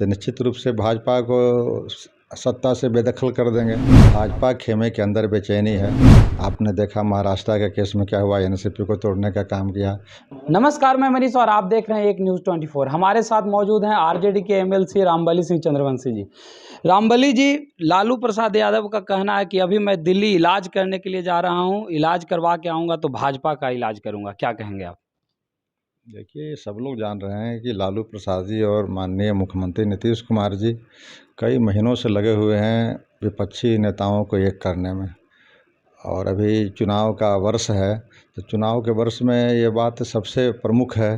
तो निश्चित रूप से भाजपा को सत्ता से बेदखल कर देंगे। भाजपा खेमे के अंदर बेचैनी है। आपने देखा महाराष्ट्र के केस में क्या हुआ, एनसीपी को तोड़ने का काम किया। नमस्कार, मैं मनीष और आप देख रहे हैं एक न्यूज़ 24। हमारे साथ मौजूद हैं आरजेडी के एमएलसी रामबली सिंह चंद्रवंशी जी। रामबली जी, लालू प्रसाद यादव का कहना है कि अभी मैं दिल्ली इलाज करने के लिए जा रहा हूं, इलाज करवा के आऊँगा तो भाजपा का इलाज करूँगा, क्या कहेंगे आप? देखिए, सब लोग जान रहे हैं कि लालू प्रसाद जी और माननीय मुख्यमंत्री नीतीश कुमार जी कई महीनों से लगे हुए हैं विपक्षी नेताओं को एक करने में। और अभी चुनाव का वर्ष है, तो चुनाव के वर्ष में ये बात सबसे प्रमुख है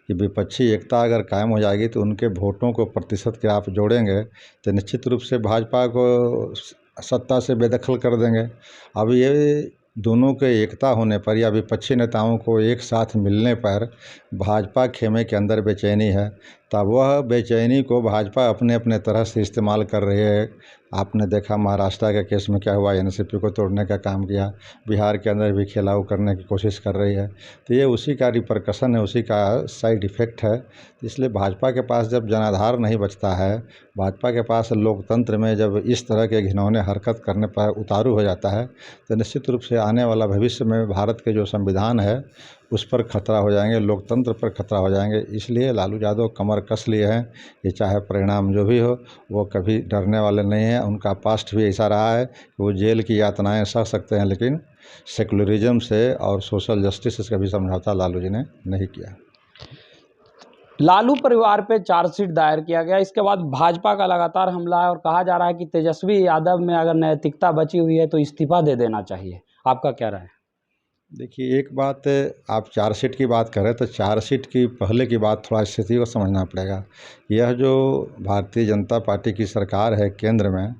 कि विपक्षी एकता अगर कायम हो जाएगी तो उनके वोटों को प्रतिशत के आप जोड़ेंगे तो निश्चित रूप से भाजपा को सत्ता से बेदखल कर देंगे। अब ये दोनों के एकता होने पर या विपक्षी नेताओं को एक साथ मिलने पर भाजपा खेमे के अंदर बेचैनी है, तब वह बेचैनी को भाजपा अपने अपने तरह से इस्तेमाल कर रही है। आपने देखा महाराष्ट्र के केस में क्या हुआ, एनसीपी को तोड़ने का काम किया, बिहार के अंदर भी खेलाऊ करने की कोशिश कर रही है। तो ये उसी का रिपरकशन है, उसी का साइड इफ़ेक्ट है। इसलिए भाजपा के पास जब जनाधार नहीं बचता है, भाजपा के पास लोकतंत्र में जब इस तरह के घिनौने हरकत करने पर उतारू हो जाता है, तो निश्चित रूप से आने वाला भविष्य में भारत के जो संविधान है उस पर खतरा हो जाएंगे, लोकतंत्र पर खतरा हो जाएंगे। इसलिए लालू यादव कमर कस लिए हैं कि चाहे परिणाम जो भी हो, वो कभी डरने वाले नहीं हैं। उनका पास्ट भी ऐसा रहा है कि वो जेल की यातनाएं सह सकते हैं, लेकिन सेकुलरिज्म से और सोशल जस्टिस से कभी समझौता लालू जी ने नहीं किया। लालू परिवार पे चार्जशीट दायर किया गया, इसके बाद भाजपा का लगातार हमला है और कहा जा रहा है कि तेजस्वी यादव में अगर नैतिकता बची हुई है तो इस्तीफा दे देना चाहिए। आपका क्या राय है? देखिए, एक बात, आप चार्जशीट की बात करें तो चार्जशीट की पहले की बात थोड़ा स्थिति को समझना पड़ेगा। यह जो भारतीय जनता पार्टी की सरकार है केंद्र में,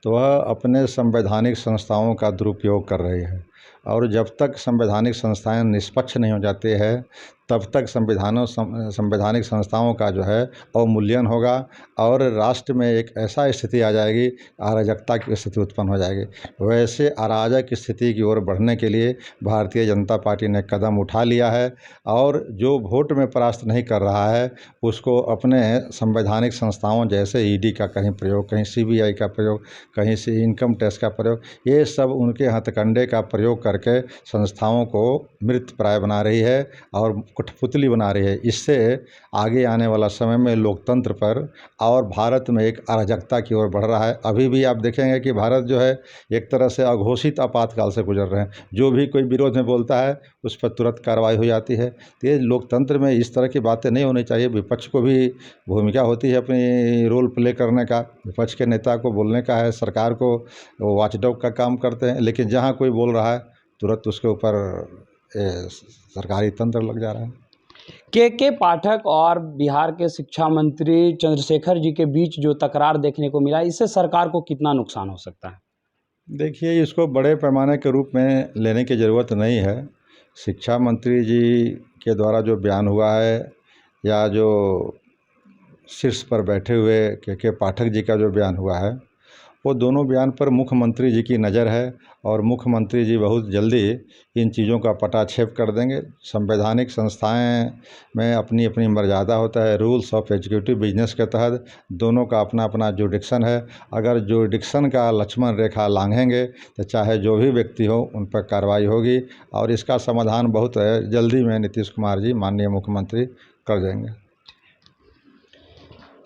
तो वह अपने संवैधानिक संस्थाओं का दुरुपयोग कर रही है। और जब तक संवैधानिक संस्थाएं निष्पक्ष नहीं हो जाती है तब तक संवैधानिक संस्थाओं का जो है अवमूल्यन होगा और राष्ट्र में एक ऐसा स्थिति आ जाएगी, अराजकता की स्थिति उत्पन्न हो जाएगी। वैसे अराजक स्थिति की ओर बढ़ने के लिए भारतीय जनता पार्टी ने कदम उठा लिया है और जो वोट में परास्त नहीं कर रहा है उसको अपने संवैधानिक संस्थाओं जैसे ईडी का कहीं प्रयोग, कहीं सीबीआई का प्रयोग, कहीं से इनकम टैक्स का प्रयोग, ये सब उनके हथकंडे का प्रयोग करके संस्थाओं को मृतप्राय बना रही है और कठपुतली बना रही है। इससे आगे आने वाला समय में लोकतंत्र पर और भारत में एक अराजकता की ओर बढ़ रहा है। अभी भी आप देखेंगे कि भारत जो है एक तरह से अघोषित आपातकाल से गुजर रहे हैं। जो भी कोई विरोध में बोलता है उस पर तुरंत कार्रवाई हो जाती है। तो ये लोकतंत्र में इस तरह की बातें नहीं होनी चाहिए। विपक्ष को भी भूमिका होती है अपनी रोल प्ले करने का, विपक्ष के नेता को बोलने का है, सरकार को वॉचडॉग का काम करते हैं, लेकिन जहाँ कोई बोल रहा है तुरंत उसके ऊपर सरकारी तंत्र लग जा रहा है। के पाठक और बिहार के शिक्षा मंत्री चंद्रशेखर जी के बीच जो तकरार देखने को मिला, इससे सरकार को कितना नुकसान हो सकता है? देखिए, इसको बड़े पैमाने के रूप में लेने की ज़रूरत नहीं है। शिक्षा मंत्री जी के द्वारा जो बयान हुआ है या जो शीर्ष पर बैठे हुए के पाठक जी का जो बयान हुआ है, वो दोनों बयान पर मुख्यमंत्री जी की नज़र है और मुख्यमंत्री जी बहुत जल्दी इन चीज़ों का पटाक्षेप कर देंगे। संवैधानिक संस्थाएं में अपनी अपनी मर्यादा होता है। रूल्स ऑफ एग्जीक्यूटिव बिजनेस के तहत दोनों का अपना अपना जुडिक्शन है। अगर जुडिक्शन का लक्ष्मण रेखा लांघेंगे तो चाहे जो भी व्यक्ति हो उन पर कार्रवाई होगी और इसका समाधान बहुत जल्दी में नीतीश कुमार जी माननीय मुख्यमंत्री कर देंगे।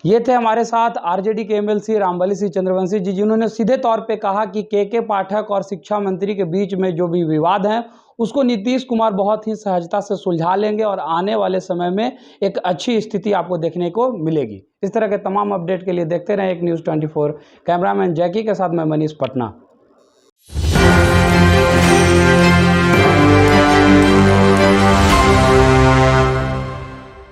ये थे हमारे साथ आरजेडी के एमएलसी रामबली सिंह चंद्रवंशी जी, जिन्होंने सीधे तौर पे कहा कि के पाठक और शिक्षा मंत्री के बीच में जो भी विवाद है उसको नीतीश कुमार बहुत ही सहजता से सुलझा लेंगे और आने वाले समय में एक अच्छी स्थिति आपको देखने को मिलेगी। इस तरह के तमाम अपडेट के लिए देखते रहें एक न्यूज़ 24। कैमरामैन जैकी के साथ मैं मनीष, पटना।